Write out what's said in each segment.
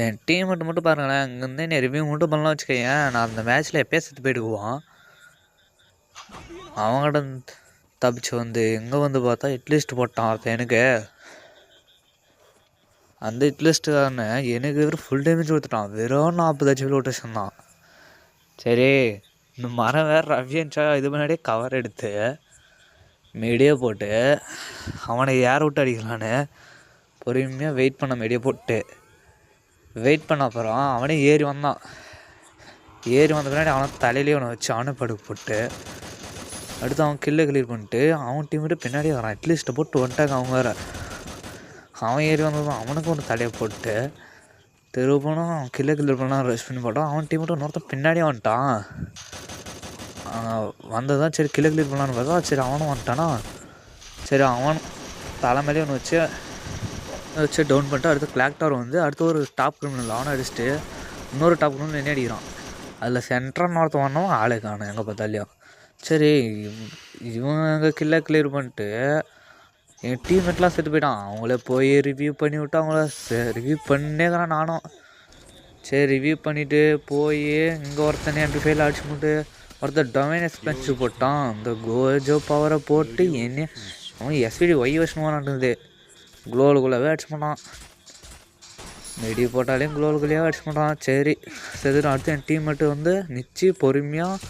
என் team மட்டும் பாருங்களேன். இங்கேருந்து என்னை ரிவ்யூ மட்டும் பண்ணலாம் வச்சுக்கோயேன், நான் அந்த மேட்ச்சில் எப்போயே செத்து போயிடுவான். அவங்கள்ட்ட தப்பிச்சு வந்து எங்கே வந்து பார்த்தா ஹிட்லிஸ்ட் போட்டான் ஒருத்தன். எனக்கு அந்த ஹிட்லிஸ்ட்டுக்காரனை எனக்கு வெறும் ஃபுல் டேமேஜ் கொடுத்துட்டான். வெறும் 40 HP ரொட்டேஷன் தான். சரி, இந்த மரம் வேறு ரவ்யன்ச்சா இது முன்னாடியே கவர் எடுத்து மெடியை போட்டு அவனை ஏற விட்டு அடிக்கலான்னு பொறுமையாக வெயிட் பண்ண மெடியை போட்டு வெயிட் பண்ண அப்புறம் அவனே ஏறி வந்தான். ஏறி வந்த பின்னாடி அவனை தலையிலேயே அவனை வச்சு அவனை படுக்க போட்டு அடுத்து அவன் கில்லை கிளியர் பண்ணிட்டு அவன் டீம்கிட்ட பின்னாடியே வரான். அட்லீஸ்ட்டை போட்டு வந்துட்டாங்க அவங்க வேறு. அவன் ஏறி வந்ததும் அவனுக்கு ஒன்று தலையை போட்டு திருப்பணும் அவன் கில்லை கிளியர் பண்ணலாம் ரெஸ்ட் பண்ணி போட்டான். அவன் டீம்கிட்ட இன்னொருத்தன் பின்னாடியே வந்துட்டான். வந்ததான் சரி கில்லை கிளியர் பண்ணலான்னு பார்த்தா சரி அவனும் வந்துட்டானா. சரி அவன் தலைமையிலே ஒன்று வச்சு டவுன் பண்ணிட்டு அடுத்து கிளாக் டவர் வந்து அடுத்து ஒரு டாப் கிரிமினல் அவனை அடிச்சுட்டு இன்னொரு டாப் கிரிமினல் என்ன அடிக்கிறான். அதில் சென்ட்ரான ஒருத்தன் வந்தவன் ஆளே காணும் எங்கே பார்த்தாலையும். சரி இவங்க கில்லை கிளியர் பண்ணிட்டு என் டீம்மேட்லாம் செத்து போயிட்டான். அவங்கள போய் ரிவ்யூ பண்ணி விட்டு அவங்கள ரிவ்யூ பண்ணேங்கிறான் நானும். சரி ரிவ்யூ பண்ணிவிட்டு போய் இங்கே ஒருத்தனை MP5 அடிச்சு போட்டு ஒருத்தர் டொமைன் எக்ஸ்பென்சிவ் போட்டான். அந்த கோஜோ பவரை போட்டு என்ன அவன் SVD ஒய் வருஷமானாட்டுது. குளோலுக்குள்ளவே அடிச்சு பண்ணான். மெடி போட்டாலையும் குளோலுக்குள்ளேயே அடிச்சு பண்ணுறான். சரி செதுடும். அடுத்து என் டீம்மேட்டு வந்து நிச்சு பொறுமையாக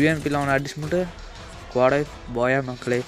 UMPயில் அவனை அடிச்சு மட்டும் கோடை போயா மக்களே.